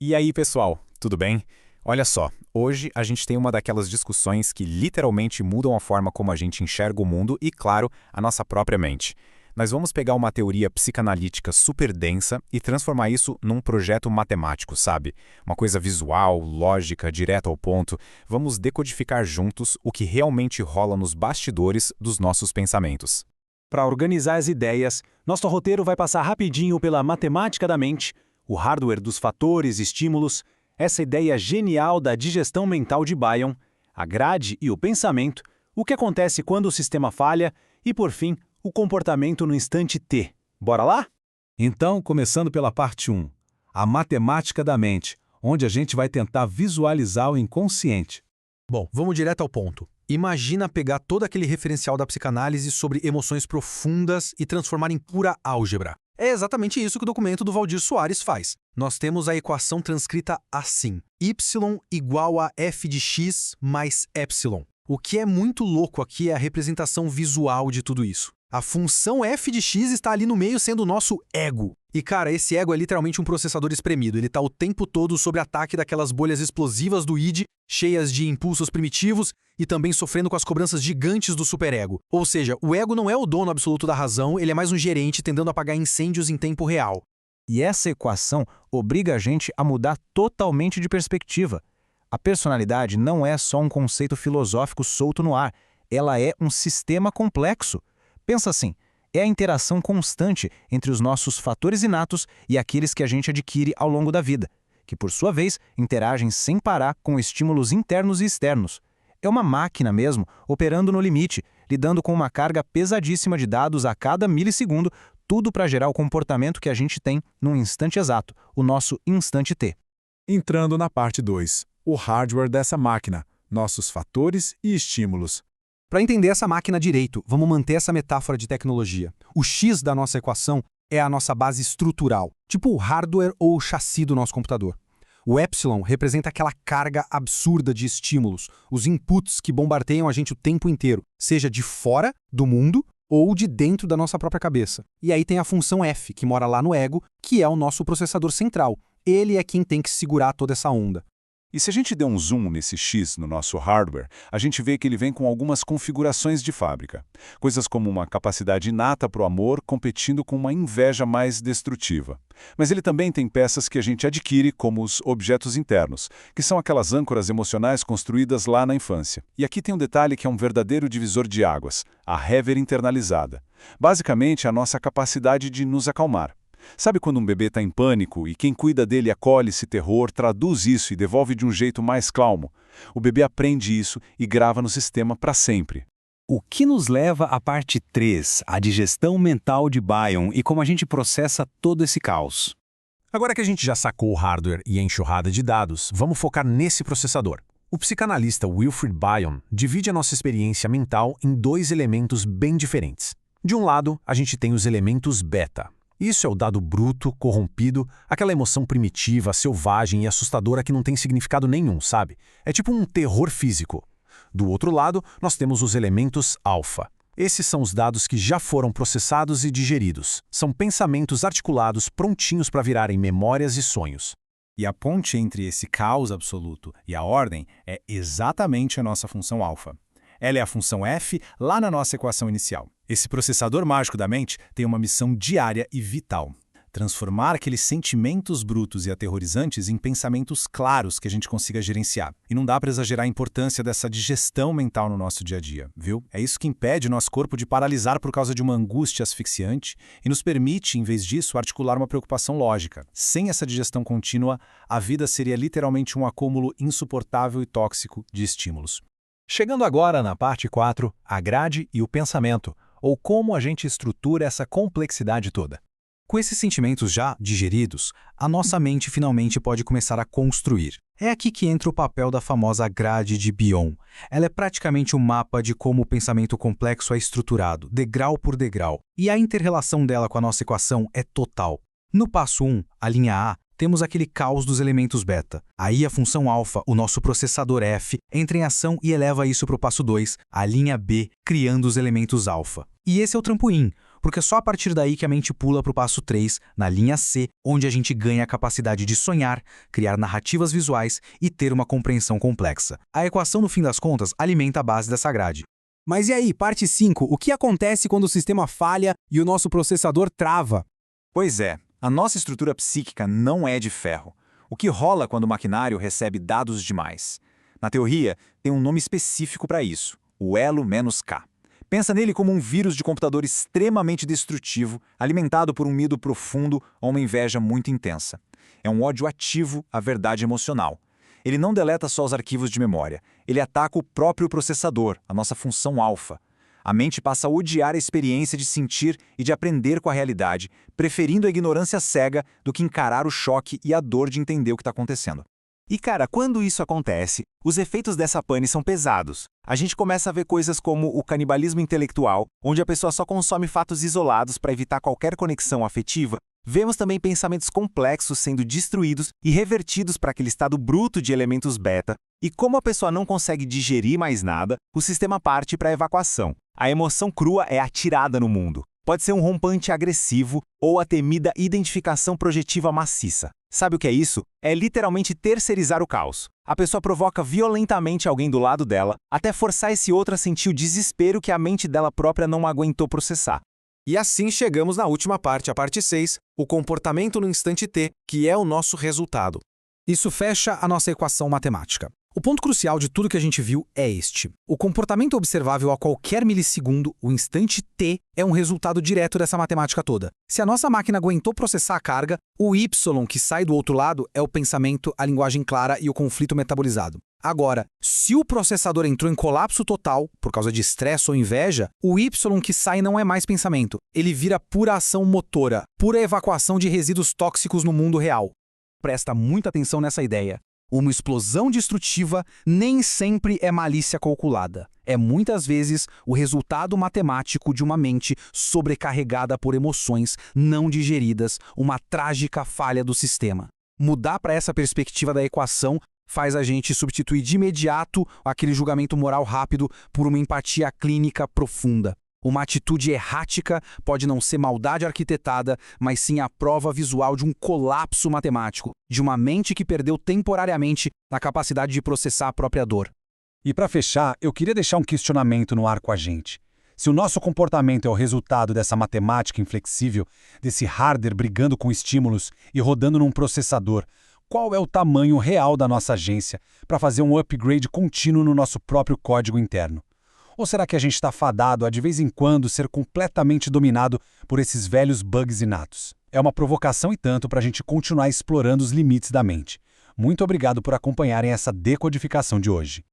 E aí, pessoal, tudo bem? Olha só, hoje a gente tem uma daquelas discussões que literalmente mudam a forma como a gente enxerga o mundo e, claro, a nossa própria mente. Nós vamos pegar uma teoria psicanalítica super densa e transformar isso num projeto matemático, sabe? Uma coisa visual, lógica, direto ao ponto. Vamos decodificar juntos o que realmente rola nos bastidores dos nossos pensamentos. Para organizar as ideias, nosso roteiro vai passar rapidinho pela matemática da mente, o hardware dos fatores e estímulos, essa ideia genial da digestão mental de Bion, a grade e o pensamento, o que acontece quando o sistema falha e, por fim, o comportamento no instante T. Bora lá? Então, começando pela parte 1, a matemática da mente, onde a gente vai tentar visualizar o inconsciente. Bom, vamos direto ao ponto. Imagina pegar todo aquele referencial da psicanálise sobre emoções profundas e transformar em pura álgebra. É exatamente isso que o documento do Valdir Soares faz. Nós temos a equação transcrita assim: y igual a f de x mais epsilon. O que é muito louco aqui é a representação visual de tudo isso. A função f de x está ali no meio sendo o nosso ego. E cara, esse ego é literalmente um processador espremido. Ele está o tempo todo sob ataque daquelas bolhas explosivas do id, cheias de impulsos primitivos e também sofrendo com as cobranças gigantes do superego. Ou seja, o ego não é o dono absoluto da razão, ele é mais um gerente tendendo a apagar incêndios em tempo real. E essa equação obriga a gente a mudar totalmente de perspectiva. A personalidade não é só um conceito filosófico solto no ar, ela é um sistema complexo. Pensa assim, é a interação constante entre os nossos fatores inatos e aqueles que a gente adquire ao longo da vida, que por sua vez interagem sem parar com estímulos internos e externos. É uma máquina mesmo, operando no limite, lidando com uma carga pesadíssima de dados a cada milissegundo, tudo para gerar o comportamento que a gente tem num instante exato, o nosso instante T. Entrando na parte 2, o hardware dessa máquina, nossos fatores e estímulos. Para entender essa máquina direito, vamos manter essa metáfora de tecnologia. O x da nossa equação é a nossa base estrutural, tipo o hardware ou o chassi do nosso computador. O epsilon representa aquela carga absurda de estímulos, os inputs que bombardeiam a gente o tempo inteiro, seja de fora do mundo ou de dentro da nossa própria cabeça. E aí tem a função f, que mora lá no ego, que é o nosso processador central. Ele é quem tem que segurar toda essa onda. E se a gente der um zoom nesse X no nosso hardware, a gente vê que ele vem com algumas configurações de fábrica. Coisas como uma capacidade inata para o amor competindo com uma inveja mais destrutiva. Mas ele também tem peças que a gente adquire, como os objetos internos, que são aquelas âncoras emocionais construídas lá na infância. E aqui tem um detalhe que é um verdadeiro divisor de águas, a rever internalizada. Basicamente, a nossa capacidade de nos acalmar. Sabe quando um bebê está em pânico e quem cuida dele acolhe esse terror, traduz isso e devolve de um jeito mais calmo? O bebê aprende isso e grava no sistema para sempre. O que nos leva à parte 3, a digestão mental de Bion e como a gente processa todo esse caos. Agora que a gente já sacou o hardware e a enxurrada de dados, vamos focar nesse processador. O psicanalista Wilfred Bion divide a nossa experiência mental em dois elementos bem diferentes. De um lado, a gente tem os elementos beta. Isso é o dado bruto, corrompido, aquela emoção primitiva, selvagem e assustadora que não tem significado nenhum, sabe? É tipo um terror físico. Do outro lado, nós temos os elementos alfa. Esses são os dados que já foram processados e digeridos. São pensamentos articulados prontinhos para virarem memórias e sonhos. E a ponte entre esse caos absoluto e a ordem é exatamente a nossa função alfa. Ela é a função f lá na nossa equação inicial. Esse processador mágico da mente tem uma missão diária e vital: transformar aqueles sentimentos brutos e aterrorizantes em pensamentos claros que a gente consiga gerenciar. E não dá para exagerar a importância dessa digestão mental no nosso dia a dia, viu? É isso que impede o nosso corpo de paralisar por causa de uma angústia asfixiante e nos permite, em vez disso, articular uma preocupação lógica. Sem essa digestão contínua, a vida seria literalmente um acúmulo insuportável e tóxico de estímulos. Chegando agora na parte 4, a grade e o pensamento, ou como a gente estrutura essa complexidade toda. Com esses sentimentos já digeridos, a nossa mente finalmente pode começar a construir. É aqui que entra o papel da famosa grade de Bion. Ela é praticamente um mapa de como o pensamento complexo é estruturado, degrau por degrau, e a inter-relação dela com a nossa equação é total. No passo 1, a linha A, temos aquele caos dos elementos beta. Aí a função alfa, o nosso processador F, entra em ação e eleva isso para o passo 2, a linha B, criando os elementos alfa. E esse é o trampolim, porque é só a partir daí que a mente pula para o passo 3, na linha C, onde a gente ganha a capacidade de sonhar, criar narrativas visuais e ter uma compreensão complexa. A equação, no fim das contas, alimenta a base dessa grade. Mas e aí, parte 5, o que acontece quando o sistema falha e o nosso processador trava? Pois é, a nossa estrutura psíquica não é de ferro. O que rola quando o maquinário recebe dados demais? Na teoria, tem um nome específico para isso, o elo-K. Pensa nele como um vírus de computador extremamente destrutivo, alimentado por um medo profundo ou uma inveja muito intensa. É um ódio ativo à verdade emocional. Ele não deleta só os arquivos de memória, ele ataca o próprio processador, a nossa função alfa. A mente passa a odiar a experiência de sentir e de aprender com a realidade, preferindo a ignorância cega do que encarar o choque e a dor de entender o que está acontecendo. E cara, quando isso acontece, os efeitos dessa pane são pesados. A gente começa a ver coisas como o canibalismo intelectual, onde a pessoa só consome fatos isolados para evitar qualquer conexão afetiva. Vemos também pensamentos complexos sendo destruídos e revertidos para aquele estado bruto de elementos beta. E como a pessoa não consegue digerir mais nada, o sistema parte para a evacuação. A emoção crua é atirada no mundo. Pode ser um rompante agressivo ou a temida identificação projetiva maciça. Sabe o que é isso? É literalmente terceirizar o caos. A pessoa provoca violentamente alguém do lado dela, até forçar esse outro a sentir o desespero que a mente dela própria não aguentou processar. E assim chegamos na última parte, a parte 6, o comportamento no instante T, que é o nosso resultado. Isso fecha a nossa equação matemática. O ponto crucial de tudo que a gente viu é este. O comportamento observável a qualquer milissegundo, o instante T, é um resultado direto dessa matemática toda. Se a nossa máquina aguentou processar a carga, o Y que sai do outro lado é o pensamento, a linguagem clara e o conflito metabolizado. Agora, se o processador entrou em colapso total, por causa de estresse ou inveja, o Y que sai não é mais pensamento. Ele vira pura ação motora, pura evacuação de resíduos tóxicos no mundo real. Presta muita atenção nessa ideia. Uma explosão destrutiva nem sempre é malícia calculada. É muitas vezes o resultado matemático de uma mente sobrecarregada por emoções não digeridas, uma trágica falha do sistema. Mudar para essa perspectiva da equação faz a gente substituir de imediato aquele julgamento moral rápido por uma empatia clínica profunda. Uma atitude errática pode não ser maldade arquitetada, mas sim a prova visual de um colapso matemático, de uma mente que perdeu temporariamente a capacidade de processar a própria dor. E para fechar, eu queria deixar um questionamento no ar com a gente. Se o nosso comportamento é o resultado dessa matemática inflexível, desse hardware brigando com estímulos e rodando num processador, qual é o tamanho real da nossa agência para fazer um upgrade contínuo no nosso próprio código interno? Ou será que a gente está fadado a de vez em quando ser completamente dominado por esses velhos bugs inatos? É uma provocação e tanto para a gente continuar explorando os limites da mente. Muito obrigado por acompanharem essa decodificação de hoje.